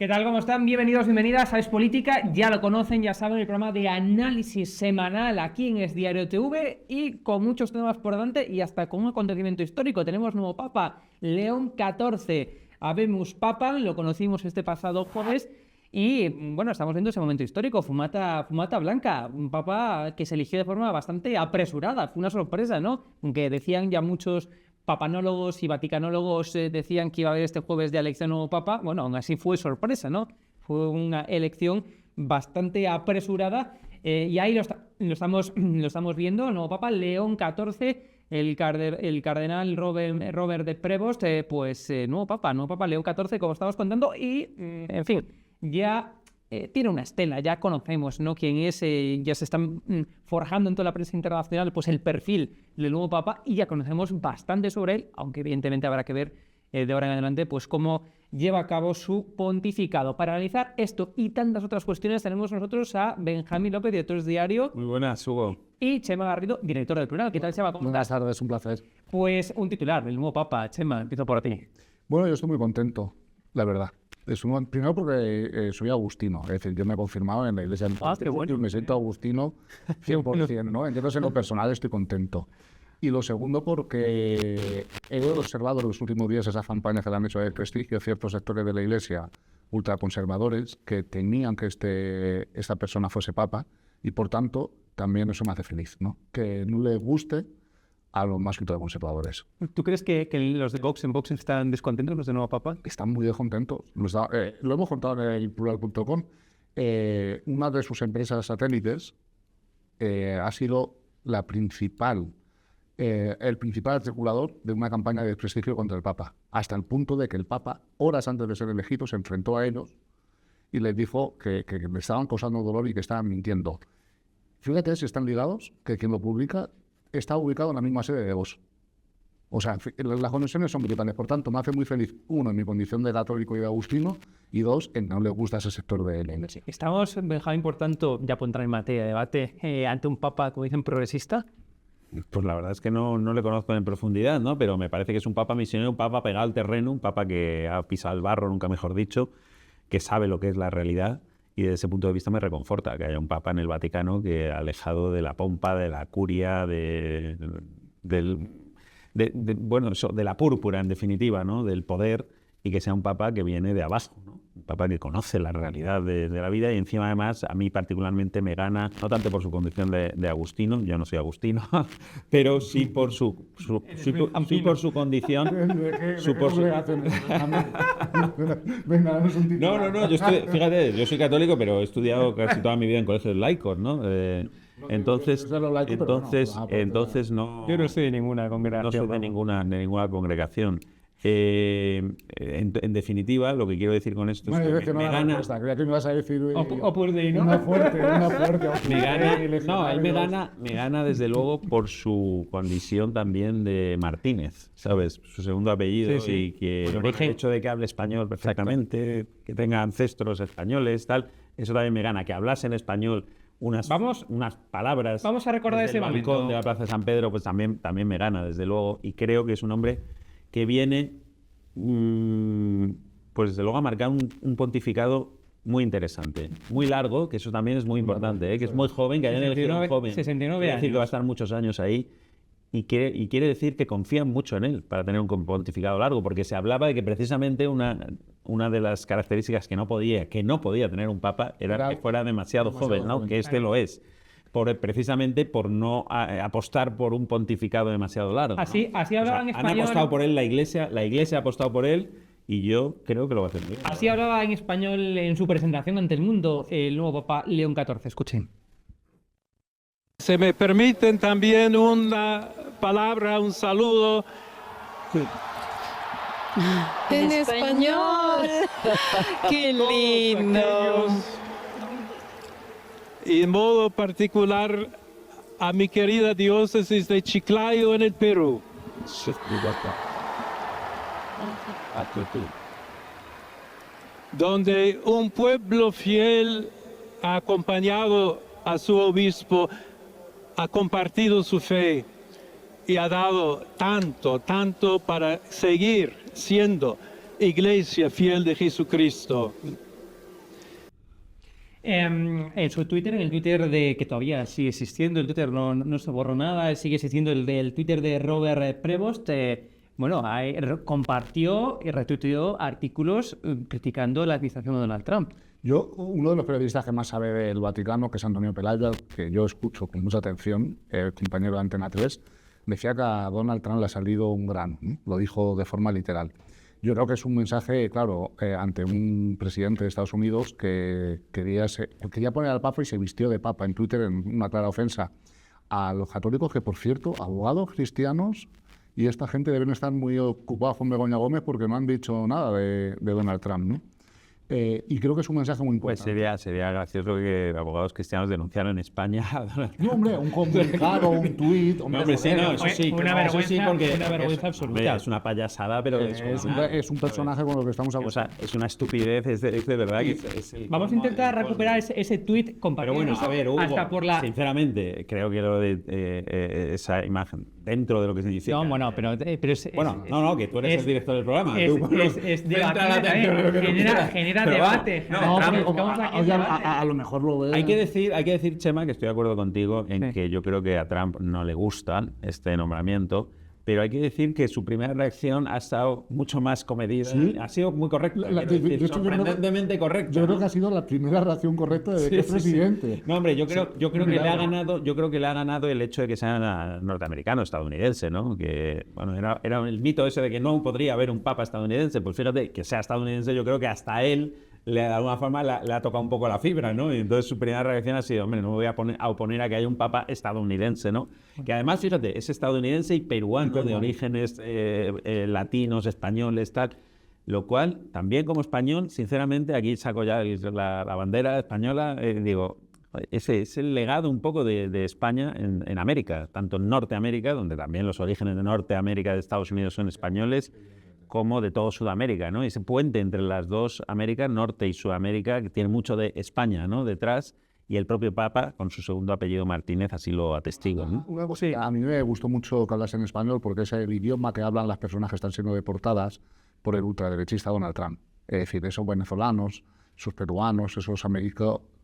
¿Qué tal? ¿Cómo están? Bienvenidos, bienvenidas a Es Política. Ya lo conocen, ya saben, el programa de análisis semanal aquí en Es Diario TV y con muchos temas por delante y hasta con un acontecimiento histórico. Tenemos nuevo Papa, León XIV. Habemus Papam, lo conocimos este pasado jueves y, bueno, estamos viendo ese momento histórico, Fumata Blanca, un papa que se eligió de forma bastante apresurada. Fue una sorpresa, ¿no? Aunque decían ya muchos papanólogos y vaticanólogos decían que iba a haber este jueves de elección nuevo papa. Bueno, aún así fue sorpresa, ¿no? Fue una elección bastante apresurada y ahí lo estamos viendo, el nuevo papa, León XIV, el cardenal Robert de Prevost, nuevo papa León XIV, como estamos contando, y, en fin, ya tiene una estela, ya conocemos, ¿no?, quién es, ya se están forjando en toda la prensa internacional pues el perfil del nuevo papa y ya conocemos bastante sobre él, aunque evidentemente habrá que ver de ahora en adelante pues cómo lleva a cabo su pontificado. Para analizar esto y tantas otras cuestiones tenemos nosotros a Benjamín López, director de Diario. Muy buenas, Hugo. Y Chema Garrido, director del Plural. ¿Qué tal, Chema? Buenas tardes, un placer. Pues un titular, el nuevo papa. Chema, empiezo por ti. Bueno, yo estoy muy contento, la verdad. Primero porque soy agustino, es decir, yo me he confirmado en la iglesia. Qué bueno. Me siento agustino 100%, ¿no? Entonces, en lo personal estoy contento. Y lo segundo porque he observado en los últimos días esas campañas que le han hecho de prestigio a ciertos sectores de la iglesia ultraconservadores que tenían que esta persona fuese papa y, por tanto, también eso me hace feliz, ¿no? Que no le guste a los más conservadores. ¿Tú crees que los de Vox en Vox están descontentos, los de nuevo papa? Están muy descontentos. Lo hemos contado en el plural.com. Una de sus empresas satélites ha sido el principal articulador de una campaña de prestigio contra el Papa, hasta el punto de que el Papa, horas antes de ser elegido, se enfrentó a ellos y les dijo que le estaban causando dolor y que estaban mintiendo. Fíjate si están ligados, que quien lo publica está ubicado en la misma sede de Vox. O sea, las conexiones son brutales. Por tanto, me hace muy feliz, uno, en mi condición de católico y de agustino, y dos, en no le gusta ese sector de la iglesia. Estamos, Benjamín, por tanto, ya por entrar en materia de debate, ante un papa, como dicen, progresista. Pues la verdad es que no le conozco en profundidad, ¿no? Pero me parece que es un papa misionero, un papa pegado al terreno, un papa que ha pisado el barro, nunca mejor dicho, que sabe lo que es la realidad. Y desde ese punto de vista me reconforta que haya un papa en el Vaticano que ha alejado de la pompa, de la curia, de la púrpura, en definitiva, ¿no?, del poder, y que sea un papa que viene de abajo, ¿no? Un papa que conoce la realidad de la vida y encima, además, a mí particularmente me gana, no tanto por su condición de agustino, yo no soy agustino, pero sí por su condición. No, fíjate, yo soy católico, pero he estudiado casi toda mi vida en colegios laicos, ¿no? Entonces no. Yo no soy de ninguna congregación. No soy de ninguna congregación. En definitiva, lo que quiero decir con esto es que me gana. Creía que me ibas a decir Opus Dei, ¿no? Una fuerte. Él me gana desde luego por su condición también de Martínez, ¿sabes? Su segundo apellido, sí. Y que el hecho de que hable español perfectamente, que tenga ancestros españoles, tal, eso también me gana. Que hablase en español unas palabras. Vamos a recordar ese balcón momento de la Plaza de San Pedro, pues también me gana, desde luego. Y creo que es un hombre que viene, pues desde luego, a marcar un pontificado muy interesante, muy largo, que eso también es muy importante, que es muy joven, que hayan elegido un joven. 69 años. Decir que va a estar muchos años ahí y quiere decir que confían mucho en él para tener un pontificado largo, porque se hablaba de que precisamente una de las características que no podía tener un papa era que fuera demasiado joven, ¿no? Que lo es. Precisamente por no apostar por un pontificado demasiado largo, ¿no? Así hablaba en español. Han apostado por él la iglesia ha apostado por él y yo creo que lo va a hacer bien. Así hablaba en español en su presentación ante el mundo el nuevo papa León XIV. Escuchen. Se me permiten también una palabra, un saludo. En español. ¡Qué lindo! Y en modo particular a mi querida diócesis de Chiclayo en el Perú. Donde un pueblo fiel ha acompañado a su obispo, ha compartido su fe y ha dado tanto para seguir siendo iglesia fiel de Jesucristo. En su Twitter, en el Twitter de que todavía sigue existiendo, el Twitter no se borró nada, sigue existiendo el del Twitter de Robert Prevost. Compartió y retuiteó artículos criticando la administración de Donald Trump. Uno de los periodistas que más sabe del Vaticano, que es Antonio Pelaya, que yo escucho con mucha atención, el compañero de Antena 3, decía que a Donald Trump le ha salido un grano, ¿no? Lo dijo de forma literal. Yo creo que es un mensaje, claro, ante un presidente de Estados Unidos que quería poner al Papa y se vistió de Papa en Twitter en una clara ofensa a los católicos, que por cierto, abogados cristianos y esta gente deben estar muy ocupados con Begoña Gómez porque no han dicho nada de Donald Trump, ¿no? Y creo que es un mensaje muy Pues importante. sería gracioso que abogados cristianos denunciaran en España a Donald Trump. No, hombre, un comunicado, un tuit... No, hombre, sí, no, eso sí. Una no, eso sí, vergüenza, porque una vergüenza es, absoluta. hombre, es una payasada, pero Es un personaje con el que estamos o acostumados. sea, es una estupidez, es de verdad que es el Vamos a colmo, intentar el colmo. recuperar ese tweet Pero compartido bueno, a ver, Hugo, hasta por la... sinceramente, creo que lo de esa imagen dentro de lo que se dice. No, bueno, pero es... Bueno, no, que tú eres es- el director del programa. Es, tú, bueno, es tú entra debatible dentro de lo que tú también, quieras. genera Pero vamos, debate. no, No, Estamos- pero estamos aquí en oye, debate. a lo mejor lo ve... Hay que decir, Chema, que estoy de acuerdo contigo en Sí. que yo creo que a Trump no le gusta este nombramiento, pero hay que decir que su primera reacción ha estado mucho más comedida. Sí. Ha sido muy correcta. La- quiero decir, de hecho, yo creo- sorprendentemente correcta. Yo creo ¿no? que ha sido la primera reacción correcta de que es presidente. No, hombre, yo creo que le ha Milagro. ganado, yo creo que le ha ganado el hecho de que sea norteamericano, estadounidense, ¿no? Que bueno, era el mito ese de que no podría haber un papa estadounidense. Pues fíjate, que sea estadounidense, yo creo que hasta él de alguna forma le ha tocado un poco la fibra, ¿no? Y entonces su primera reacción ha sido, hombre, no me voy a oponer a que haya un papa estadounidense, ¿no? Que además, fíjate, es estadounidense y peruano, de orígenes latinos, españoles, tal. Lo cual, también como español, sinceramente, aquí saco ya la bandera española, digo, ese es el legado un poco de España en América, tanto en Norteamérica, donde también los orígenes de Norteamérica de Estados Unidos son españoles, como de todo Sudamérica, ¿no? Ese puente entre las dos Américas, Norte y Sudamérica, que tiene mucho de España, ¿no? Detrás, y el propio Papa, con su segundo apellido Martínez, así lo atestigua, ¿no? Una cosa, a mí me gustó mucho que hablas en español porque es el idioma que hablan las personas que están siendo deportadas por el ultraderechista Donald Trump. Es decir, esos venezolanos, esos peruanos, esos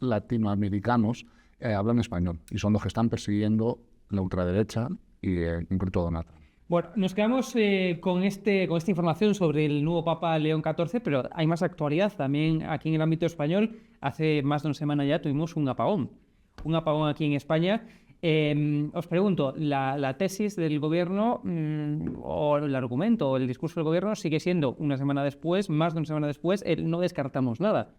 latinoamericanos hablan español y son los que están persiguiendo la ultraderecha y en concreto Donald Trump. Bueno, nos quedamos con esta información sobre el nuevo Papa León XIV, pero hay más actualidad también aquí en el ámbito español. Hace más de una semana ya tuvimos un apagón aquí en España. Os pregunto, ¿la tesis del gobierno o el argumento o el discurso del gobierno sigue siendo una semana después, más de una semana después, el no descartamos nada?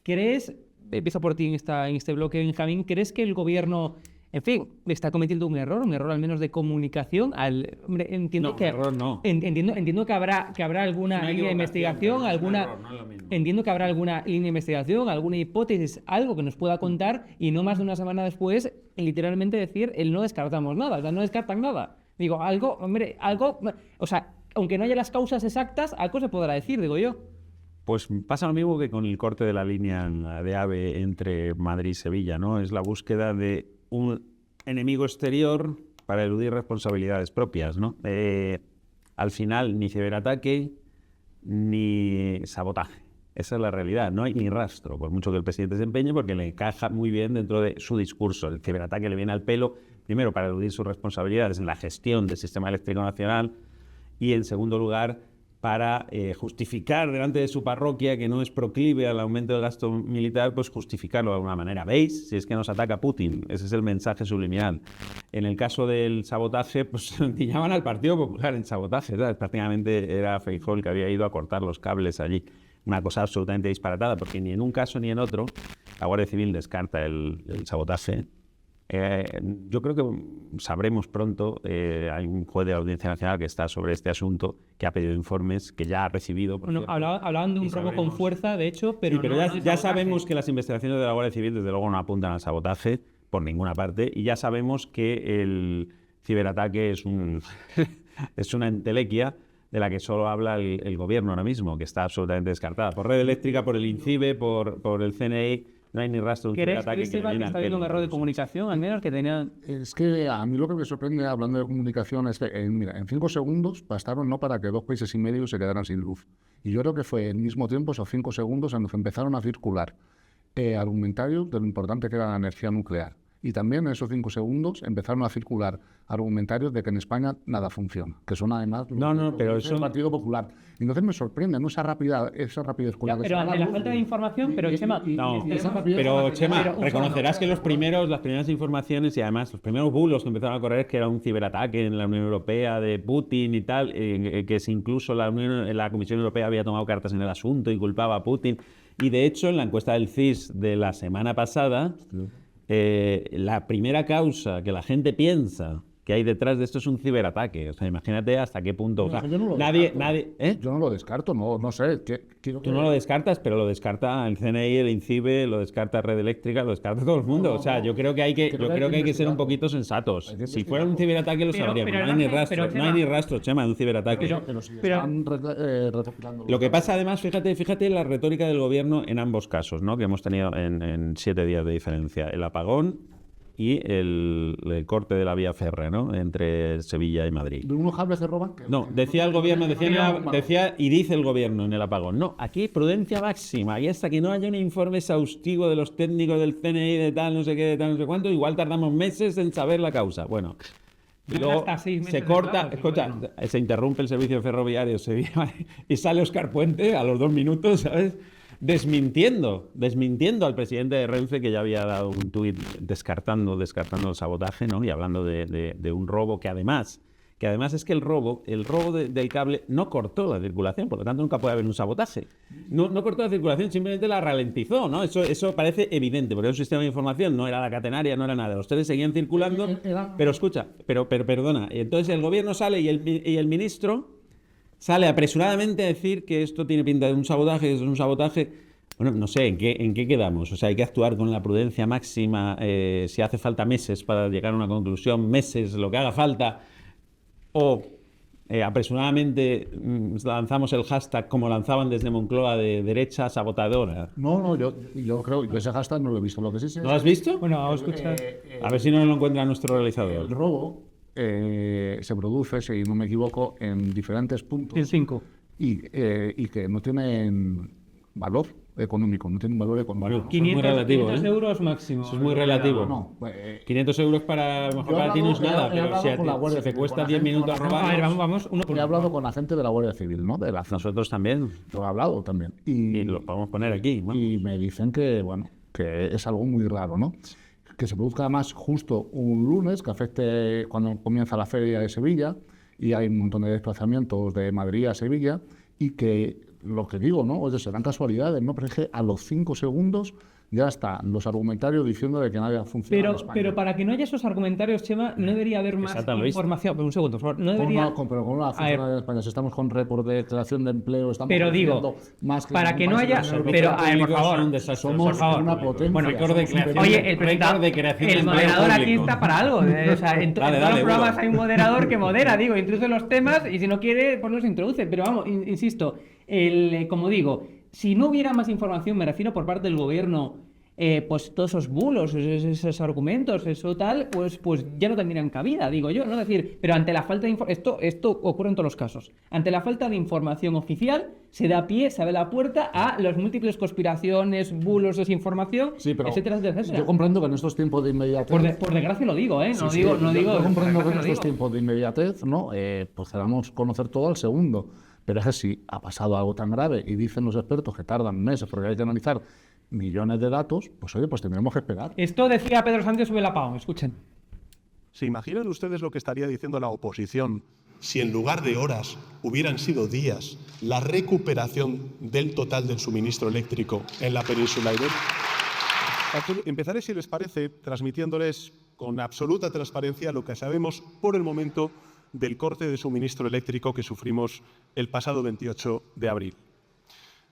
¿Crees, empiezo por ti en este bloque, Benjamín, ¿crees que el gobierno, en fin, está cometiendo un error al menos de comunicación? Hombre, entiendo No, que error no. entiendo que habrá alguna Una línea de investigación, equivocación, pero es un error, no es lo mismo. entiendo que habrá alguna línea de investigación, alguna hipótesis, algo que nos pueda contar y no más de una semana después, literalmente decir el no descartamos nada, o sea, no descartan nada. Digo, algo, o sea, aunque no haya las causas exactas, algo se podrá decir, digo yo. Pues pasa lo mismo que con el corte de la línea de AVE entre Madrid y Sevilla, ¿no? Es la búsqueda de un enemigo exterior para eludir responsabilidades propias, ¿no? Al final, ni ciberataque ni sabotaje. Esa es la realidad. No hay ni rastro, por mucho que el presidente se empeñe, porque le encaja muy bien dentro de su discurso. El ciberataque le viene al pelo, primero, para eludir sus responsabilidades en la gestión del sistema eléctrico nacional y, en segundo lugar, para justificar delante de su parroquia que no es proclive al aumento del gasto militar, pues justificarlo de alguna manera. ¿Veis? Si es que nos ataca Putin. Ese es el mensaje subliminal. En el caso del sabotaje, pues llaman al Partido Popular en sabotaje, ¿sabes? Prácticamente era Feijóo el que había ido a cortar los cables allí. Una cosa absolutamente disparatada, porque ni en un caso ni en otro la Guardia Civil descarta el sabotaje. Yo creo que sabremos pronto. Hay un juez de la Audiencia Nacional que está sobre este asunto, que ha pedido informes, que ya ha recibido. Bueno, hablaban de un robo con fuerza, de hecho, pero, Sí, pero no ya, de ya sabotaje. sabemos que las investigaciones de la Guardia Civil desde luego no apuntan al sabotaje por ninguna parte, y ya sabemos que el ciberataque es es una entelequia de la que solo habla el gobierno ahora mismo, que está absolutamente descartada. Por Red Eléctrica, por el INCIBE, por el CNI, no hay ni rastro de un ¿Crees ciberataque que está habiendo un error de comunicación, al menos que tenían... Es que a mí lo que me sorprende hablando de comunicación es que, mira, en 5 segundos bastaron no para que 2 países y medio se quedaran sin luz. Y yo creo que fue al mismo tiempo esos 5 segundos en los que empezaron a circular argumentarios de lo importante que era la energía nuclear. Y también en esos 5 segundos empezaron a circular argumentarios de que en España nada funciona, que son además pero del eso... Partido Popular. Y entonces me sorprende, ¿no? Esa rapidez con la que Pero se ante da la luz. falta de información, pero Chema... No, esa rapidez pero con la que- Chema, Pero un reconocerás que las primeras informaciones y además los primeros bulos que empezaron a correr es que era un ciberataque en la Unión Europea de Putin y tal, que si incluso la Comisión Europea había tomado cartas en el asunto y culpaba a Putin. Y de hecho, en la encuesta del CIS de la semana pasada, la primera causa que la gente piensa que hay detrás de esto es un ciberataque. O sea, imagínate hasta qué punto. O sea, yo no lo nadie, descarto. Yo no lo descarto, no sé. Tú no lo descartas, pero lo descarta el CNI, el INCIBE, lo descarta Red Eléctrica, lo descarta todo el mundo. O sea, yo creo que hay que ser un poquito sensatos. Si fuera un ciberataque lo sabríamos. No hay ni rastro, no hay ni rastro, Chema, de un ciberataque. Están recopilando Lo que pasa además, fíjate la retórica del gobierno en ambos casos, ¿no? Que hemos tenido en 7 días de diferencia. El apagón y el corte de la vía férrea, ¿no? Entre Sevilla y Madrid. ¿De unos cables se roban? No, decía el gobierno, decía y dice el gobierno en el apagón. No, aquí prudencia máxima. Y hasta que no haya un informe exhaustivo de los técnicos del CNI de tal, no sé qué, de tal, no sé cuánto, igual tardamos meses en saber la causa. Bueno. Y luego Hasta 6 meses se corta, de escucha, se interrumpe el servicio ferroviario Sevilla y sale Óscar Puente a los 2 minutos, ¿sabes? Desmintiendo al presidente de Renfe, que ya había dado un tuit descartando el sabotaje, ¿no? Y hablando de un robo que además es que el robo del cable no cortó la circulación, por lo tanto nunca puede haber un sabotaje. No cortó la circulación, simplemente la ralentizó, ¿no? Eso parece evidente, porque era un sistema de información, no era la catenaria, no era nada. Los trenes seguían circulando, pero escucha, pero perdona. Entonces el gobierno sale y el ministro sale apresuradamente a decir que esto tiene pinta de un sabotaje, que es un sabotaje. Bueno, no sé, ¿en qué quedamos? O sea, hay que actuar con la prudencia máxima, si hace falta meses para llegar a una conclusión, meses, lo que haga falta, o apresuradamente lanzamos el hashtag como lanzaban desde Moncloa de derecha sabotadora. No, yo creo que ese hashtag no lo he visto. Lo que sí sé ¿No lo has visto? Bueno, vamos a escuchar. A ver si no lo encuentra nuestro realizador. el robo se produce, si no me equivoco, en diferentes puntos. El 5. Y que no tienen valor económico, no tienen valor económico. Bueno, 500 relativo, 500 euros máximo. Eso es muy relativo. No, 500 euros para, a lo mejor para ti no es nada, pero si te cuesta 10 minutos robar. A ver, vamos uno por He hablado con la gente de la Guardia Civil, ¿no? De la Nosotros también. Yo he hablado también. Y lo podemos poner aquí. Bueno. Y me dicen que es algo muy raro, ¿no? Que se produzca además justo un lunes, que afecte cuando comienza la feria de Sevilla, y hay un montón de desplazamientos de Madrid a Sevilla, y que lo que digo, ¿no? Oye, serán casualidades, ¿no? Pero es que a los 5 segundos ya están los argumentarios diciendo de que nada funciona en España. Pero para que no haya esos argumentarios, Chema, no debería haber más información. Pero un segundo, por favor. No debería... Pero con una funcionalidad de España, si estamos con récord de creación de empleo, estamos pero digo, más que para que no haya... Pero, a ver, por favor, somos una potencia. Bueno, creación, oye, el presentador, el moderador aquí está para algo. O sea, en todos los programas hay un moderador que modera, digo, introduce los temas y si no quiere, pues los introduce. Pero vamos, insisto, como digo, si no hubiera más información, me refiero por parte del gobierno, pues todos esos bulos, esos argumentos, eso tal, pues ya no tendrían cabida, digo yo, ¿no? Es decir, pero ante la falta de esto ocurre en todos los casos. Ante la falta de información oficial, se da pie, se abre la puerta a las múltiples conspiraciones, bulos, desinformación, etcétera, etcétera. Yo comprendo que en estos tiempos de inmediatez... Por desgracia lo digo, ¿eh? No Sí, digo... Yo comprendo que en estos tiempos de inmediatez, ¿no? Pues queramos conocer todo al segundo. Pero es que si ha pasado algo tan grave y dicen los expertos que tardan meses porque hay que analizar millones de datos, pues oye, pues tendremos que esperar. Esto decía Pedro Sánchez sobre el apagón, escuchen. ¿Se imaginan ustedes lo que estaría diciendo la oposición si en lugar de horas hubieran sido días la recuperación del total del suministro eléctrico en la península ibérica? Empezaré, si les parece, transmitiéndoles con absoluta transparencia lo que sabemos por el momento del corte de suministro eléctrico que sufrimos el pasado 28 de abril.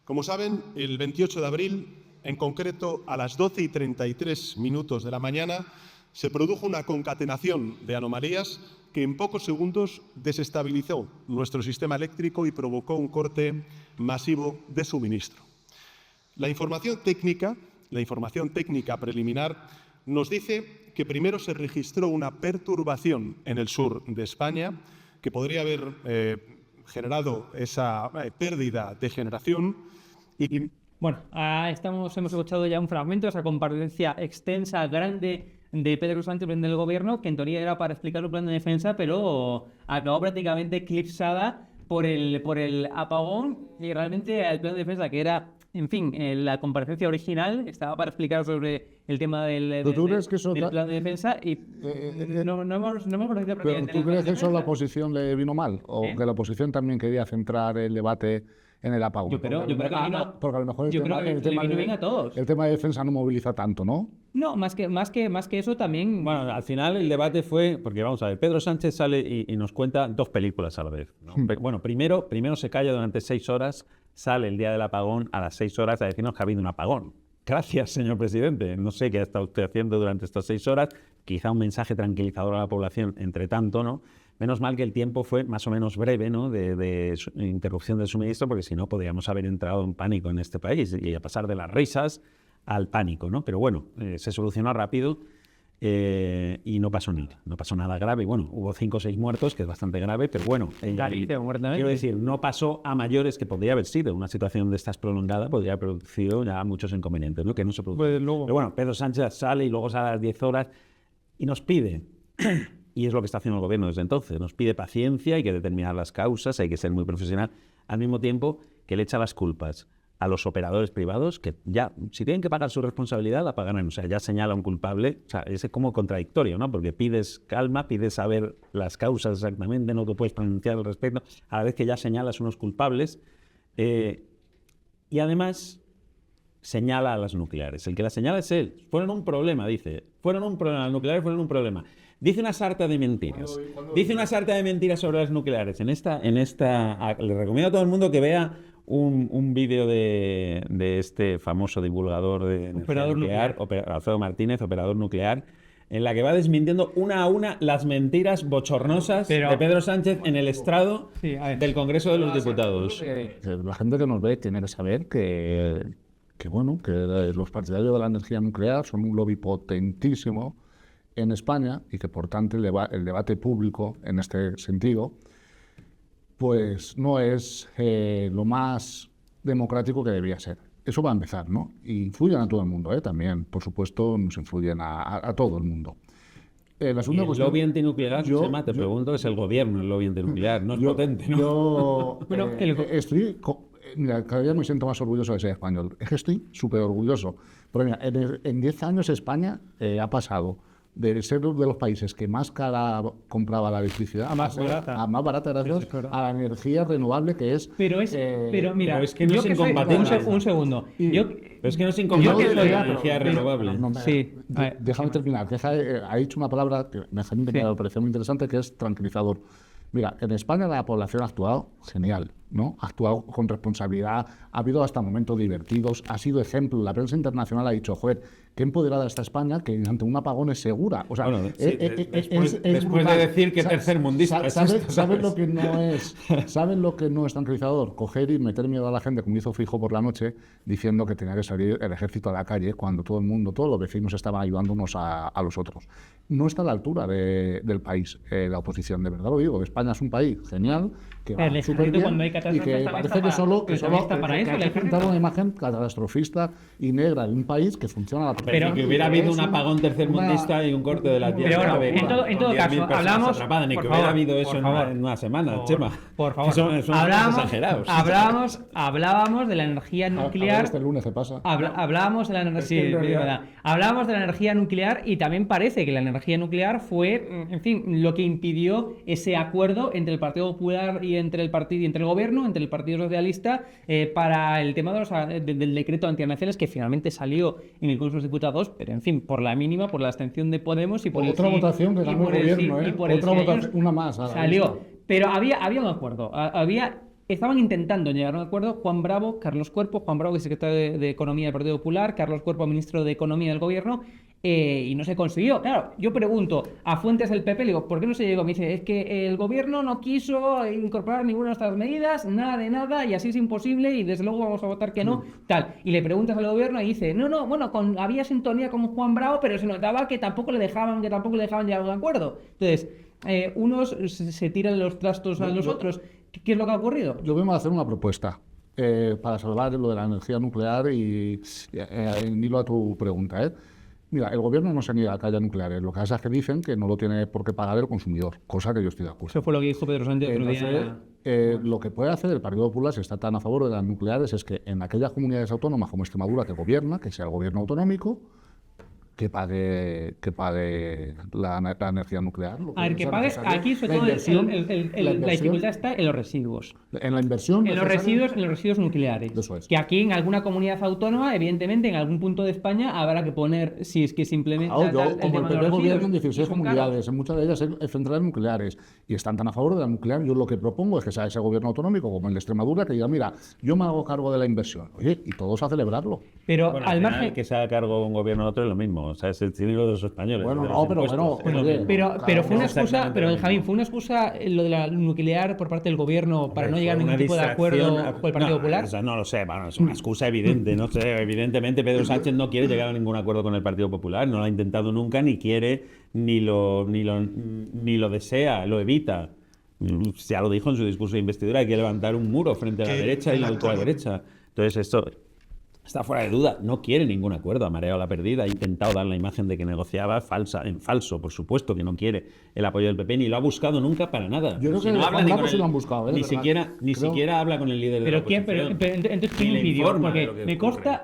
Como saben, el 28 de abril, en concreto a las 12:33 de la mañana, se produjo una concatenación de anomalías que en pocos segundos desestabilizó nuestro sistema eléctrico y provocó un corte masivo de suministro. La información técnica preliminar nos dice que primero se registró una perturbación en el sur de España que podría haber generado esa pérdida de generación y Bueno, hemos escuchado ya un fragmento de esa comparecencia extensa, grande de Pedro Sánchez, presidente del gobierno, que en teoría era para explicar su plan de defensa, pero acabó prácticamente eclipsada por el apagón, y realmente el plan de defensa, que era, en fin, la comparecencia original, estaba para explicar sobre el tema del plan de defensa, y no hemos conocido ¿Pero prácticamente tú nada. crees que eso a la oposición le vino mal? ¿O que la oposición también quería centrar el debate en el apagón? Yo creo que vino- porque a lo mejor yo creo que le vino bien a todos. el tema de defensa no moviliza tanto, ¿no? No, más que eso también. Bueno, al final el debate fue, porque vamos a ver, Pedro Sánchez sale y nos cuenta 2 películas a la vez, ¿no? Bueno, primero se calla durante 6 horas, sale el día del apagón a las 6 horas a decirnos que ha habido un apagón. Gracias, señor presidente. No sé qué ha estado usted haciendo durante estas 6 horas. Quizá un mensaje tranquilizador a la población, entre tanto, ¿no? Menos mal que el tiempo fue más o menos breve, ¿no? de interrupción del suministro, porque si no podríamos haber entrado en pánico en este país y a pasar de las risas al pánico, ¿no? Pero bueno, se solucionó rápido y no pasó nada grave. Bueno, hubo 5 o 6 muertos, que es bastante grave, pero bueno, quiero decir, no pasó a mayores, que podría haber sido una situación de estas prolongada, podría haber producido ya muchos inconvenientes, ¿no? Que no se produjo. Pero bueno, Pedro Sánchez sale y luego sale a las 10 horas y nos pide, y es lo que está haciendo el gobierno desde entonces, nos pide paciencia, hay que determinar las causas, hay que ser muy profesional, al mismo tiempo que le echa las culpas a los operadores privados, que ya, si tienen que pagar su responsabilidad, la pagarán. O sea, ya señala un culpable. O sea, es como contradictorio, ¿no? Porque pides calma, pides saber las causas exactamente, no te puedes pronunciar al respecto, a la vez que ya señalas unos culpables. Y además señala a las nucleares. El que las señala es él. Fueron un problema, dice. Fueron un problema, las nucleares fueron un problema. Dice una sarta de mentiras. Dice una sarta de mentiras sobre las nucleares. Le recomiendo a todo el mundo que vea un vídeo de este famoso divulgador de energía nuclear, Alfredo Martínez, operador nuclear, en la que va desmintiendo una a una las mentiras bochornosas de Pedro Sánchez en el estrado del Congreso de los Diputados. La gente que nos ve tiene que saber que los partidarios de la energía nuclear son un lobby potentísimo en España y que por tanto el debate público en este sentido pues no es lo más democrático que debería ser. Eso va a empezar, ¿no? Y influyen a todo el mundo, también, por supuesto, nos influyen a todo el mundo. El lobby antinuclear, te pregunto, es el gobierno, el lobby antinuclear, no es potente, ¿no? Mira, cada día me siento más orgulloso de ser español. Es que estoy súper orgulloso. Pero mira, en 10 años España ha pasado de ser uno de los países que más cara compraba la electricidad a más barata, gracias a la energía renovable que es. Pero mira, pero es que no es incompatible. Un segundo. Pero es que no es incompatible la energía renovable. Déjame terminar. Ha dicho una palabra que me pareció muy interesante, que es tranquilizador. Mira, en España la población ha actuado genial, ¿no? Ha actuado con responsabilidad, ha habido hasta momentos divertidos, ha sido ejemplo. La prensa internacional ha dicho, joder, qué empoderada está España, que ante un apagón es segura. O sea, después de decir que tercermundista. ¿Sabes lo que no es? ¿Saben lo que no es tranquilizador? Coger y meter miedo a la gente, como hizo Fijo por la noche, diciendo que tenía que salir el ejército a la calle cuando todo el mundo, todos los vecinos estaban ayudando unos a los otros. No está a la altura del país la oposición, de verdad lo digo. España es un país genial, que va súper bien, y que parece que solo ha pintado una imagen catastrofista y negra de un país que funciona a la Pero que hubiera habido un apagón tercermundista y un corte de la tierra. Pero bueno, en todo caso, hablamos. Ni que hubiera habido eso en una semana, Chema. Por favor, son exagerados. Hablábamos de la energía nuclear. Este lunes se pasa. Hablábamos de la energía nuclear y también parece que la energía nuclear fue, en fin, lo que impidió ese acuerdo entre el Partido Popular y entre el gobierno, entre el Partido Socialista, para el tema del decreto antiaranceles, que finalmente salió en el Congreso de los Diputados, pero en fin, por la mínima, por la abstención de Podemos y por otra votación que ganó el gobierno, otra votación, una más. Salió. Pero había un acuerdo. Estaban intentando llegar a un acuerdo Juan Bravo, Carlos Cuerpo, Juan Bravo, que es secretario de Economía del Partido Popular, Carlos Cuerpo, ministro de Economía del Gobierno, y no se consiguió. Claro, yo pregunto a fuentes del PP, le digo, ¿por qué no se llegó? Me dice, es que el Gobierno no quiso incorporar ninguna de estas medidas, nada de nada, y así es imposible, y desde luego vamos a votar que no, tal. Y le preguntas al Gobierno y dice, había sintonía con Juan Bravo, pero se notaba que tampoco le dejaban llegar a un acuerdo. Entonces, unos se tiran los trastos a los otros. ¿Qué es lo que ha ocurrido? Yo vengo a hacer una propuesta. para salvar lo de la energía nuclear y en hilo a tu pregunta, ¿eh? Mira, el gobierno no se niega a que haya nucleares. Lo que pasa es que dicen que no lo tiene por qué pagar el consumidor, cosa que yo estoy de acuerdo. Eso fue lo que dijo Pedro Sánchez el otro día. Lo que puede hacer el Partido Popular, si está tan a favor de las nucleares, es que en aquellas comunidades autónomas como Extremadura que gobierna, que sea el gobierno autonómico, que pague la energía nuclear. A ver, que pague. Aquí sobre todo la dificultad está en los residuos. En la inversión. En los residuos nucleares. Eso es. Que aquí en alguna comunidad autónoma, evidentemente, en algún punto de España habrá que poner, si es que se implementa. Como el PP gobierna en 16 comunidades, en muchas de ellas hay centrales nucleares y están tan a favor de la nuclear. Yo lo que propongo es que sea ese gobierno autonómico, como el de Extremadura, que diga, mira, yo me hago cargo de la inversión. Oye, y todos a celebrarlo. Pero Bueno, al final, margen. que se haga cargo un gobierno u otro es lo mismo. O sea, es el dinero de los españoles. Bueno, de los no, pero impuestos, bueno, es lo oye, mismo. Pero fue una excusa, exactamente pero lo mismo. Benjamín, fue una excusa lo de la nuclear por parte del gobierno para no Fue llegar a ningún una tipo de acuerdo distracción. con el Partido No, Popular. o sea, no lo sé, bueno, es una excusa evidente, no sé, evidentemente Pedro Sánchez no quiere llegar a ningún acuerdo con el Partido Popular, no lo ha intentado nunca, ni quiere, ni lo desea, lo evita. Ya lo dijo en su discurso de investidura, hay que levantar un muro frente a la derecha y la ultraderecha. Entonces esto está fuera de duda, no quiere ningún acuerdo, ha mareado la perdida, ha intentado dar la imagen de que negociaba, en falso, por supuesto que no quiere el apoyo del PP, ni lo ha buscado nunca para nada. Yo creo que no habla Juan ni Lapo con sí lo han buscado, ni ¿verdad? siquiera habla con el líder de la Pero oposición. entonces Ni ¿quién le impidió? informa de Porque lo que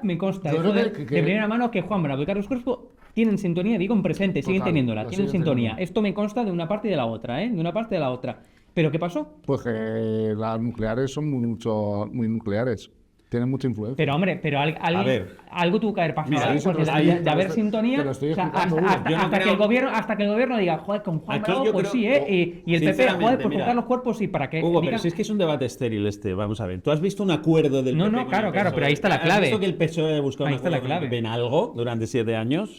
me consta Yo eso creo de que- primera mano que Juan Bravo y Carlos Crespo tienen sintonía, digo en presente, siguen Total, teniéndola, la tienen siguen sintonía. teniendo. Esto me consta de una parte y de la otra, ¿eh? De una parte y de la otra. ¿Pero qué pasó? Pues que las nucleares son muy nucleares. Tienen mucha influencia. Pero hombre, ver. algo tuvo que haber pasado. Mira, ¿eh? eso te Porque lo de estoy- haber te sintonía, lo estoy o sea, explicando, hasta, Hugo. Yo no hasta que creo- hasta que el gobierno diga, joder, con Juan Aquí Bravo, yo pues creo- sí, ¿eh? Y el PP, sinceramente, joder, pues mira, juntar los cuerpos y para qué. Hugo, diga- pero si es que es un debate estéril vamos a ver. ¿Tú has visto un acuerdo del No, PP no, con claro, el claro, PSOE? pero ahí está la ¿Has clave. visto que el PSOE ha buscado Ahí un está la acuerdo con el clave. PP en algo durante 7 años?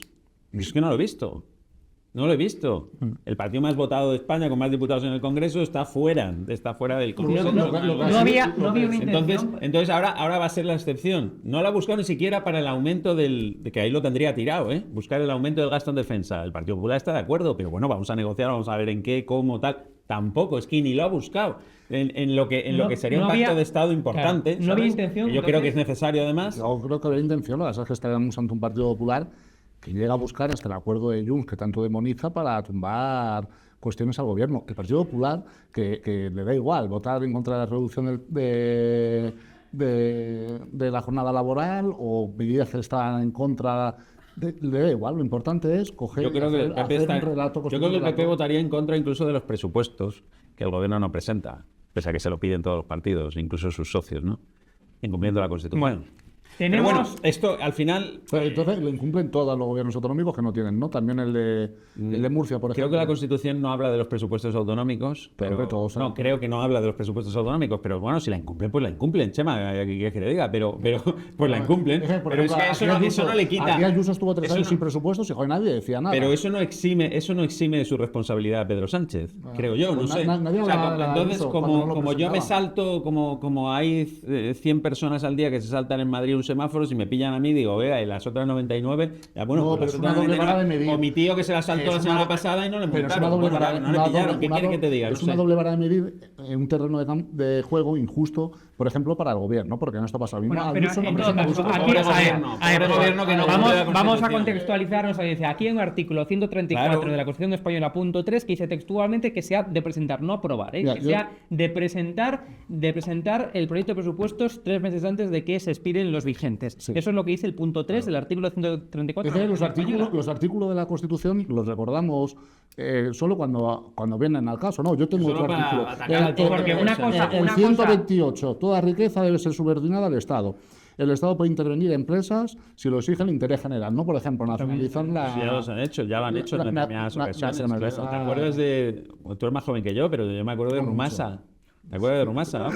Es que no lo he visto. No lo he visto. El partido más votado de España, con más diputados en el Congreso, está fuera del Congreso. No había una intención. Entonces ahora va a ser la excepción. No la ha buscado ni siquiera para el aumento de que ahí lo tendría tirado, ¿eh? Buscar el aumento del gasto en defensa. El Partido Popular está de acuerdo, pero bueno, vamos a negociar, vamos a ver en qué, cómo, tal. Tampoco, es que ni lo ha buscado. En lo que sería un pacto de Estado importante. Claro, no había ¿sabes? intención, Que yo creo que es entonces- necesario, además. Yo creo que había intención, lo que pasa es que estábamos ante un Partido Popular que llega a buscar hasta el acuerdo de Junts, que tanto demoniza, para tumbar cuestiones al gobierno. El Partido Popular, que le da igual votar en contra de la reducción de la jornada laboral o medidas que están en contra, le da igual. Lo importante es coger Yo creo que el hacer PP, un relato. yo creo que el PP relato. votaría en contra incluso de los presupuestos que el gobierno no presenta, pese a que se lo piden todos los partidos, incluso sus socios, ¿no? Incumpliendo la Constitución. Bueno, Pero tenemos... bueno, esto al final Pero entonces lo incumplen todos los gobiernos autonómicos que no tienen, ¿no? También el de Murcia, por creo ejemplo. que la Constitución no habla de los presupuestos autonómicos, Pero que todos no, saben. creo que no habla de los presupuestos autonómicos, pero bueno, si la incumplen, pues la incumplen, Chema, ¿qué quieres que le diga? Pero pues la incumplen. Por Pero es ejemplo, que eso no le quita. Aquí Ayuso estuvo 3 Eso años no- sin presupuestos y joder, nadie decía nada. Pero eso no exime de su responsabilidad a Pedro Sánchez, creo yo, no pues sé. nadie O sea, hablaba de entonces, eso cuando no lo como yo me presentaba. salto, como hay 100 personas al día que se saltan en Madrid un semáforo, si me pillan a mí, digo, vea, y las otras 99, ya bueno, No, pues pero las es una otras doble vara de 99, medir. o mi tío que se la saltó Es la semana una- pasada y no le Pero es multaron. una doble Bueno, vara, no le pillaron, ¿qué quieres que te diga? Es No una sé. doble vara de medir en un terreno de juego injusto, por ejemplo, para el gobierno, porque no está pasando lo mismo. Bueno, pero Ayuso no en todo presenta caso, presupuestos. aquí, pobre a ver, gobierno, a ver, pobre gobierno que no cumple la vamos a Constitución. contextualizarnos. Dice, aquí hay un artículo 134 Claro. de la Constitución Española, punto 3, que dice textualmente que sea de presentar, no aprobar, Mira, que yo- sea de presentar el proyecto de presupuestos 3 meses antes de que se expiren los vigentes. Sí. Eso es lo que dice el punto 3 del artículo 134 Es que de la los Constitución Española. artículos de la Constitución los recordamos solo cuando vienen al caso. No, yo tengo Solo otro para artículo. atacar a todos. Porque una cosa- el una 128, toda riqueza debe ser subordinada al Estado. El Estado puede intervenir en empresas si lo exige el interés general, no, por ejemplo, nacionalizar la... Pues ya los han hecho, ya lo han hecho en determinadas ocasiones. nacionalizar- ¿Te acuerdas de...? Tú eres más joven que yo, pero yo me acuerdo de Rumasa. ¿Te acuerdas de Rumasa? ¿No?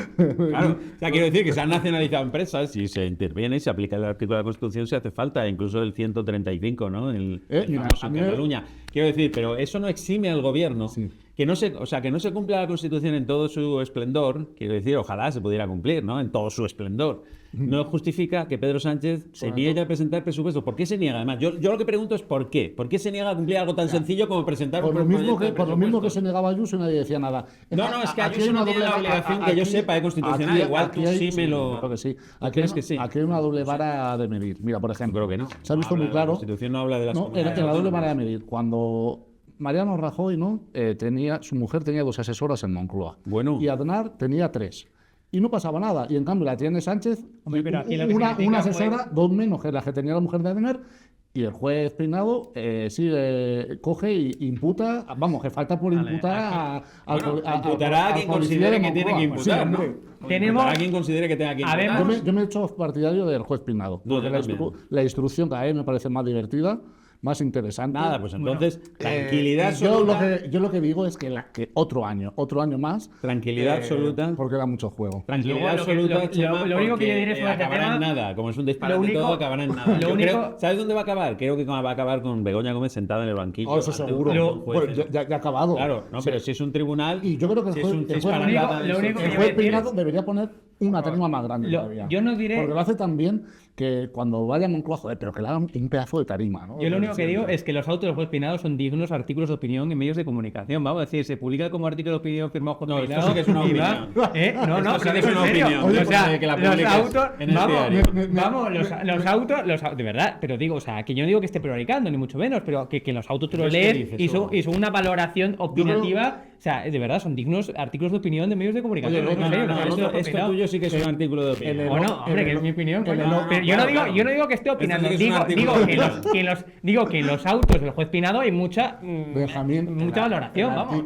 Claro, o sea, quiero decir que se han nacionalizado empresas y se interviene y se aplica el artículo de la Constitución si hace falta, incluso el 135, ¿no? El Mira, famoso a en mí- Cataluña. Quiero decir, pero eso no exime al gobierno Sí. Que no se cumpla la Constitución en todo su esplendor, quiero decir, ojalá se pudiera cumplir, ¿no? En todo su esplendor. No justifica que Pedro Sánchez se niegue a presentar presupuestos. ¿Por qué se niega? Además, yo lo que pregunto es ¿por qué? ¿Por qué se niega a cumplir algo tan sencillo como presentar Por lo mismo que presupuestos? se negaba Ayuso y nadie decía nada. No, es que Aquí Ayuso hay una no tiene la doble- obligación que yo sepa de constitucional. Igual tú sí me lo... Creo que sí. Aquí ¿Crees que sí? Aquí hay una doble vara de medir. Mira, por ejemplo. Creo que no. Se ha visto Habla muy de claro. La Constitución no habla de las No, comunidades era la doble autónomas. vara de medir. Cuando Mariano Rajoy, ¿no? Su mujer tenía 2 asesoras en Moncloa. Bueno. Y Aznar tenía 3. Y no pasaba nada. Y en cambio la tiene Sánchez, Hombre, pero aquí lo que una significa, asesora, pues- 2 menos que la que tenía la mujer de Aznar. Y el juez Peinado coge y imputa, vamos, que falta por imputar Imputará a quien considere que tiene que imputar, ¿no? Tenemos- Imputará a quien considere que tenga que imputar. Habemos- Yo me he hecho partidario del juez Peinado. No, Porque yo también. la instrucción cada vez me parece más divertida, más interesante. Nada, pues entonces, tranquilidad yo absoluta. yo lo que digo es que otro año más. Tranquilidad absoluta. Porque da mucho juego. Tranquilidad Luego, lo que- absoluta, Chema, lo único que yo porque, diré sobre este acabará en tema- nada. Como es un disparate lo único- todo, acabará en nada. lo Yo único- creo- ¿Sabes dónde va a acabar? Creo que va a acabar con Begoña Gómez sentada en el banquillo. Oh, eso ante un seguro. montón de jueces. Bueno, ya ha acabado. Claro, no, pero si es un tribunal. Y yo creo que si el es juez, un el juez disparate, Peinado- lo único que el yo juez voy a decir Peinado debería poner una tarima más grande Lo- todavía. yo no diré- Porque lo hace tan bien que cuando vaya a Moncloa, joder, pero que le hagan un pedazo de tarima, ¿no? Yo lo único que digo es que los autos del juez Peinado son dignos artículos de opinión en medios de comunicación. Vamos a decir, se publica como artículo de opinión firmado por No, esto Peinado. sí que es una y va- opinión. No, Esto sí pero que es digo una en serio. opinión. O sea, Oye, que la los publiques autos, en el vamos, diario. vamos, los autos, de verdad, pero digo, o sea, que yo no digo que esté prevaricando, ni mucho menos, pero que los autos tú los Pues, ¿qué lees dices tú? y son una valoración opinativa. O sea, de verdad, son dignos artículos de opinión de medios de comunicación. Oye, Lo digo en serio, No, los autos del juez esto Peinado. tuyo sí que es un artículo de opinión. en el- Bueno, hombre, que es mi opinión. en el- coño. no, Pero claro, claro. yo no digo que esté opinando. Esto sí que es un artículo de opinión. Digo que en los autos del juez Peinado hay mucha Benjamín, mucha valoración, vamos.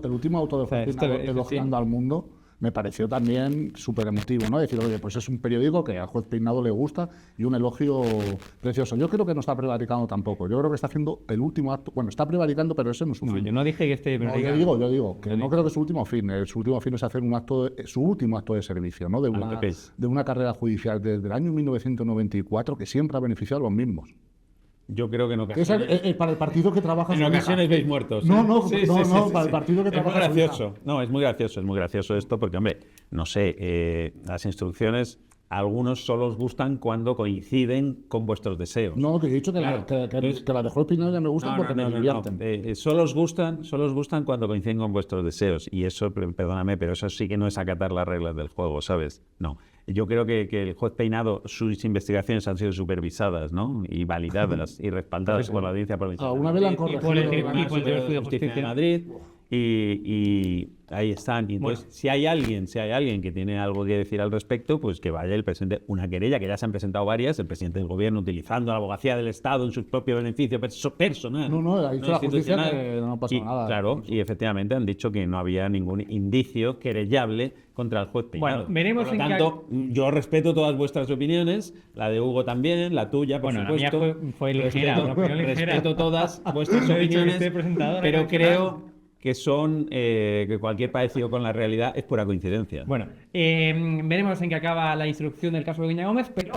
El último auto de O sea, juez esto- Peinado elogiando al mundo me pareció también súper emotivo, ¿no? Decir, oye, pues es un periódico que al juez Peinado le gusta y un elogio precioso. Yo creo que no está prevaricando tampoco. Yo creo que está haciendo el último acto. Bueno, está prevaricando, pero ese no es su No, fin. yo no dije que esté No, yo digo que no creo que su último fin. Su último fin es hacer su último acto de servicio, ¿no? De una carrera judicial desde el año 1994 que siempre ha beneficiado a los mismos. Yo creo que en Que es para el partido que trabaja En su hija. ocasiones veis muertos. No, ¿eh? no, para el partido que Es muy trabaja su gracioso. No, es muy gracioso esto porque, hombre, no sé, las instrucciones a algunos solo os gustan cuando coinciden con vuestros deseos. No, que he dicho que, Claro. que la de Juez Peinado ya me gustan porque me divierten. Solo os gustan cuando coinciden con vuestros deseos. Y eso, perdóname, pero eso sí que no es acatar las reglas del juego, ¿sabes? No. Yo creo que el juez Peinado, sus investigaciones han sido supervisadas, ¿no? Y validadas y respaldadas por la Audiencia Provincial. Una vez la han Y por el corregido. Tribunal Superior de Justicia de Justicia. Madrid. Y ahí están. Y entonces, si hay alguien que tiene algo que decir al respecto, pues que vaya el presidente. Una querella que ya se han presentado varias, el presidente del gobierno utilizando la abogacía del Estado en su propio beneficio personal. No, ha dicho la justicia institucional. que no pasa Y, nada. Claro, y efectivamente han dicho que no había ningún indicio querellable contra el juez Peinado. Bueno, veremos Por lo en qué- tanto, yo respeto todas vuestras opiniones, la de Hugo también, la tuya, por Bueno, la mía supuesto. fue ligera, una opinión ligera. Respeto todas vuestras No he dicho que opiniones, esté presentadora, pero al final. creo que son que cualquier parecido con la realidad es pura coincidencia. Bueno, veremos en qué acaba la instrucción del caso de Begoña Gómez, pero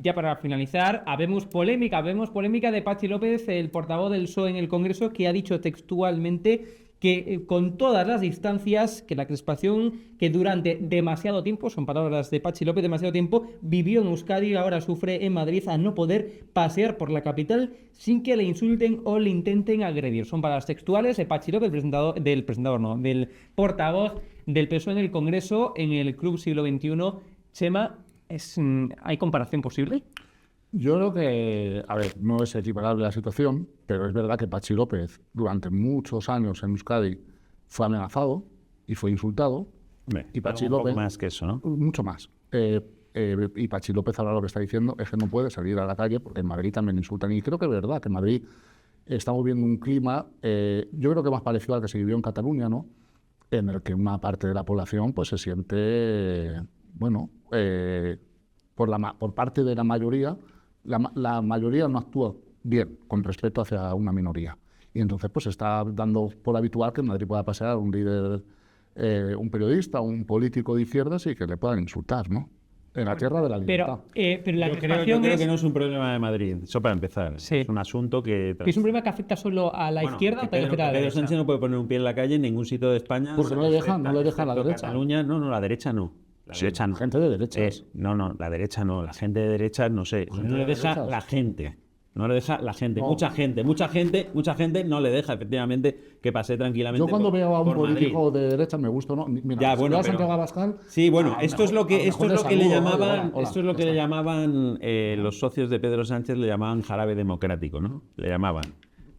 ya para finalizar, habemos polémica de Patxi López, el portavoz del PSOE en el Congreso, que ha dicho textualmente que con todas las distancias, que la crispación que durante demasiado tiempo, son palabras de Patxi López, demasiado tiempo, vivió en Euskadi y ahora sufre en Madrid a no poder pasear por la capital sin que le insulten o le intenten agredir. Son palabras textuales de Patxi López, del portavoz del PSOE en el Congreso, en el Club Siglo XXI. Chema, ¿hay comparación posible? Yo creo que, a ver, no es equiparable la situación, pero es verdad que Patxi López durante muchos años en Euskadi fue amenazado y fue insultado. Hombre, Y Patxi algo un poco López, más que eso, ¿no? mucho más. Y Patxi López ahora lo que está diciendo es que no puede salir a la calle porque en Madrid también insultan. Y creo que es verdad que en Madrid estamos viendo un clima, yo creo que más parecido al que se vivió en Cataluña, ¿no? En el que una parte de la población pues se siente, por parte de la mayoría, la mayoría no actúa bien con respecto hacia una minoría. Y entonces pues está dando por habitual que en Madrid pueda pasar un líder, un periodista, un político de izquierdas y que le puedan insultar, ¿no? en la tierra de la libertad. Pero la Yo crispación creo es, que no es un problema de Madrid, eso para empezar. Sí. Es un asunto que... que es un problema que afecta solo a la izquierda o también afecta a la Pedro derecha. Sánchez no puede poner un pie en la calle en ningún sitio de España. Porque no le dejan a la excepto derecha. Cataluña, no, la derecha no. La derecha no. Gente de derechas. No, la derecha no. La gente de derecha, no sé. No le deja derechas. la gente. No le deja la gente. No. Mucha gente no le deja, efectivamente, que pase tranquilamente. Yo cuando veo a un por Madrid. político de derecha me gusta, ¿no? Mira, Ya, si bueno, veo a pero- Santiago Abascal, Sí, bueno, a esto es lo que mejor le le saludo, llamaban, hola, esto es lo que le llamaban los socios de Pedro Sánchez, le llamaban jarabe democrático, ¿no? Le llamaban.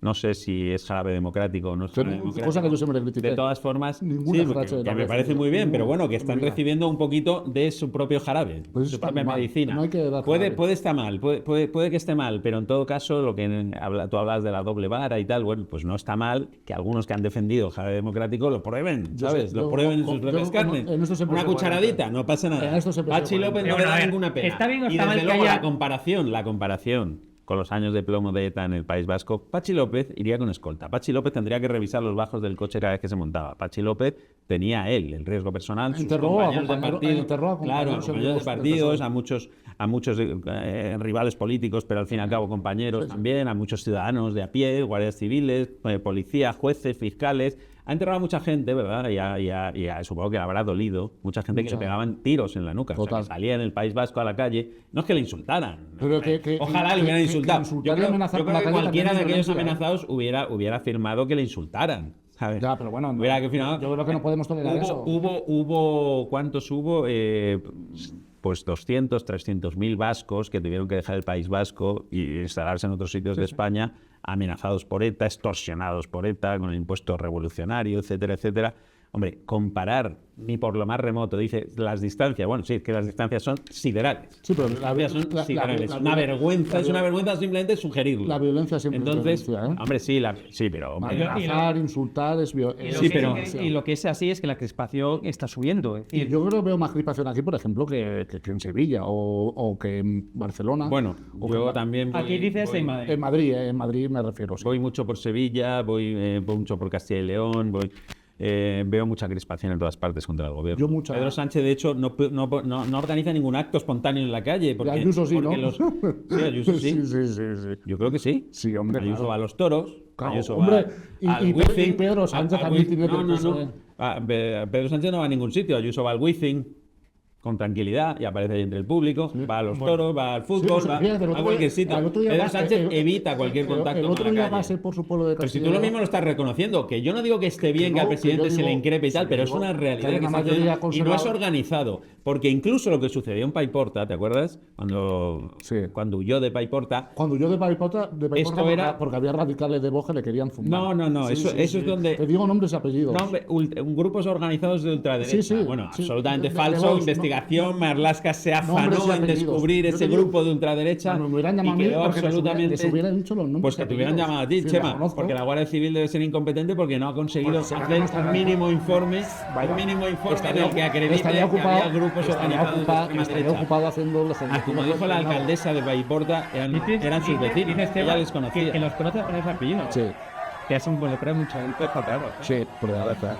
No sé si es jarabe democrático o no es Pero, jarabe democrático. cosa que yo siempre critiqué. De todas formas, Ninguna sí, frase de que la me vez. parece muy bien, pero bueno, que están Mira. recibiendo un poquito de su propio jarabe, Pues su está propia mal, medicina. no hay que dar puede jarabe. estar mal, puede que esté mal, pero en todo caso, lo que tú hablas de la doble vara y tal, bueno, pues no está mal que algunos que han defendido el jarabe democrático lo prueben, Yo ¿sabes? sé, Lo yo- prueben en yo- sus propias yo- carnes. en esto siempre Una soy cucharadita, coherente. no pasa nada. En esto siempre soy Pachi López coherente. no Pero le da bueno, a ver, ninguna pena. ¿está bien o Y está desde mal que luego haya- la comparación con los años de plomo de ETA en el País Vasco, Pachi López iría con escolta. Pachi López tendría que revisar los bajos del coche cada vez que se montaba. Pachi López tenía él el riesgo personal, sus Enterró a compañeros de compañeros- partido, enterró a claro, a compañeros compañeros de del partidos, PSOE. a muchos rivales políticos, pero al fin y al cabo compañeros también, a muchos ciudadanos de a pie, guardias civiles, policías, jueces, fiscales. Ha enterrado a mucha gente, ¿verdad? Supongo que le habrá dolido. Mucha gente que le pegaban tiros en la nuca. O sea, Total. que salía en el País Vasco a la calle. No es que le insultaran. Pero que- Ojalá le que- hubieran que insultado. insultar Yo y creo, amenazar yo por creo la que calle cualquiera de también es aquellos violencia, amenazados hubiera afirmado que le insultaran. ¿sabes? Ya, pero bueno, Hubiera firmado- yo creo que no podemos tolerar eso. ¿Cuántos hubo? Pues 200, 300.000 vascos que tuvieron que dejar el País Vasco y instalarse en otros sitios de España, amenazados por ETA, extorsionados por ETA, con el impuesto revolucionario, etcétera, etcétera. Hombre, comparar ni por lo más remoto, dice, las distancias, bueno, sí, es que las distancias son siderales. Sí, pero Las distancias son siderales. la- Una vergüenza, la- es una vergüenza simplemente sugerirlo. La violencia siempre es Entonces, violencia, ¿eh? hombre, sí, pero... hombre, Amenazar, insultar es violencia. Sí, pero- Y lo que es así es que la crispación está subiendo. Es decir, Yo creo que veo más crispación aquí, por ejemplo, que en Sevilla o que en Barcelona. Bueno, o que yo en- también aquí dices en Madrid. En Madrid me refiero. Sí. voy mucho por Sevilla, voy mucho por Castilla y León, veo mucha crispación en todas partes contra el gobierno. Yo mucha- Pedro Sánchez, de hecho, no organiza ningún acto espontáneo en la calle. Porque, Ayuso sí, porque ¿no? Sí, Ayuso sí. sí. Yo creo que sí. Sí, hombre, Ayuso claro. va a los toros. Claro, Ayuso hombre, va al y Wizzing, Pedro Sánchez al también Wizzing. tiene que No. PSOE. Pedro Sánchez no va a ningún sitio. Ayuso va al Wizzing con tranquilidad y aparece ahí entre el público, va a los toros, va al fútbol, pues, va fíjate, el otro a cualquier día- sitio. el otro día Pedro va- Sánchez evita cualquier contacto El otro con día la calle. pasé por su pueblo de Pero si Castilla tú y lo León. mismo lo estás reconociendo, que yo no digo que esté bien Que que al no, que presidente yo se le digo- increpe y tal, sí, pero es digo una que realidad hay que una está mayoría sucediendo y no es conservadora. organizado. Porque incluso lo que sucedió en Paiporta, ¿te acuerdas? Sí. Cuando huyó de Paiporta. Cuando yo de Paipota Esto era- porque había radicales de Vox que le querían fumar. No, eso es donde... Te digo nombres y apellidos. No, hombre, grupos organizados de ultraderecha. Sí, sí, bueno, sí. absolutamente De falso. Vox, investigación. Marlaska se afanó Nombres y en apellidos. descubrir Yo te ese digo- grupo de ultraderecha No, me hubieran llamado a y mí quedó porque absolutamente... les hubiera dicho los nombres Pues y que te hubieran apellidos. llamado a ti, Sí, la Chema, conozco. porque la Guardia Civil debe ser incompetente porque no ha conseguido Pues, hacer un mínimo informe en el que acredite estaría que había grupos estaría organizados de extrema estaría derecha. ocupado haciendo Como dijo la alcaldesa de Paiporta, eran sus vecinos, ella les conocía. Que los conoce con ese apellido. Sí, Que es un buen pero mucha gente claro. sí, por la verdad.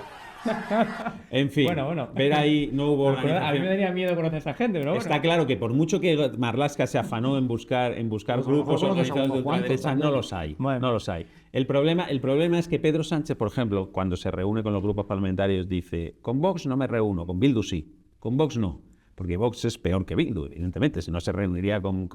En fin, Bueno. ver ahí no hubo A mí me organización. daría miedo conocer a esa gente, pero bueno. Está claro que por mucho que Marlaska se afanó en buscar Pues a lo grupos mejor conoces a organizados de unos cuantos ultraderecha, también. no los hay. Bueno. No los hay. El problema es que Pedro Sánchez, por ejemplo, cuando se reúne con los grupos parlamentarios, dice: con Vox no me reúno, con Bildu sí, con Vox no. Porque Vox es peor que Bildu, evidentemente, si no se reuniría con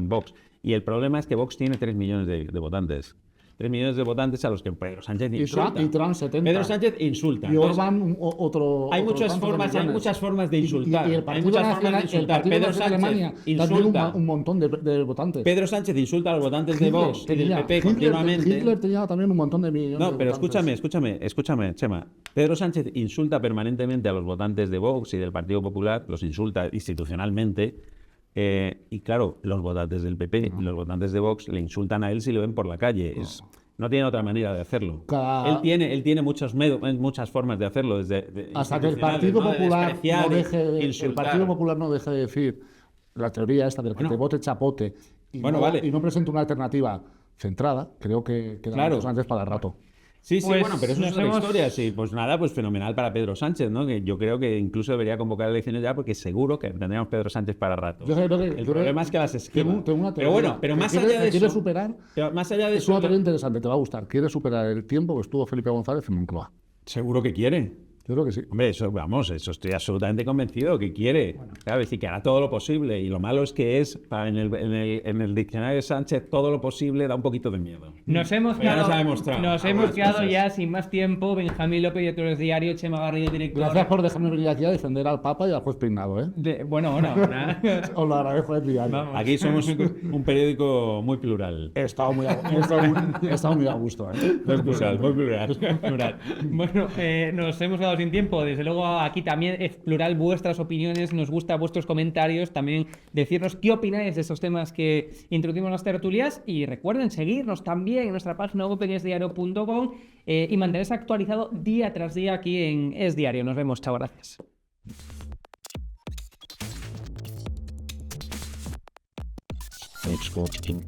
Vox. Y el problema es que Vox tiene 3 millones de votantes. 3 millones de votantes a los que Pedro Sánchez insulta. Y Trump 70. Pedro Sánchez insulta. Y Entonces, Orban otro. hay otro muchas tantos formas, hay millones. muchas formas de insultar. Y el Hay Partido muchas formas de Nacional, el insultar. Partido Pedro Nacional de Alemania Sánchez también insulta. un montón de votantes. Pedro Sánchez insulta a los votantes de Vox y del PP continuamente. Hitler tenía también un montón de millones No, de pero votantes. escúchame, Chema. Pedro Sánchez insulta permanentemente a los votantes de Vox y del Partido Popular, los insulta institucionalmente. Y claro, los votantes del PP y los votantes de Vox le insultan a él si lo ven por la calle. No tiene otra manera de hacerlo. Cada- Él tiene muchas formas de hacerlo. Hasta que el institucionales, Partido ¿no? De Popular despreciar, no deje de, el insultar. Partido Popular no deje de decir la teoría esta del que Bueno. te vote chapote y, Bueno, no, vale. y no presente una alternativa centrada, creo que queda Claro. muchos antes para el rato. Sí, Pues bueno, pero eso es nos otra hemos- historia, sí. Pues nada, pues fenomenal para Pedro Sánchez, ¿no? Que yo creo que incluso debería convocar elecciones ya porque seguro que tendríamos Pedro Sánchez para rato. Yo creo que- El problema es que las esquiva. Tengo una Pero teoría bueno, pero que más quiere- allá de que quiere eso... superar. Pero más allá de Es eso... una teoría interesante, te va a gustar. Quiere superar el tiempo que estuvo Felipe González en Moncloa. Seguro que quiere. Yo creo que sí. Hombre, eso, vamos, eso estoy absolutamente convencido que quiere. Claro, es decir, que hará todo lo posible. Y lo malo es que en el diccionario de Sánchez todo lo posible da un poquito de miedo. Nos hemos Pues ya quedado, nos ha demostrado. nos hemos quedado ya sin más tiempo. Benjamín López, director del diario, Chema Garrido, director. Gracias por dejarme venir aquí a defender al Papa y al juez Peinado, ¿eh? Bueno, ahora. Os lo agradezco de diario. Aquí somos un periódico muy plural. He estado muy a gusto, ¿eh? Muy plural, muy plural. Plural. Bueno, nos hemos quedado sin tiempo. Desde luego, aquí también es plural vuestras opiniones. Nos gusta vuestros comentarios. También decirnos qué opináis de estos temas que introducimos en las tertulias. Y recuerden seguirnos también en nuestra página web en esdiario.com y mantenerse actualizado día tras día aquí en Es Diario. Nos vemos. Chao, gracias. Thanks for watching.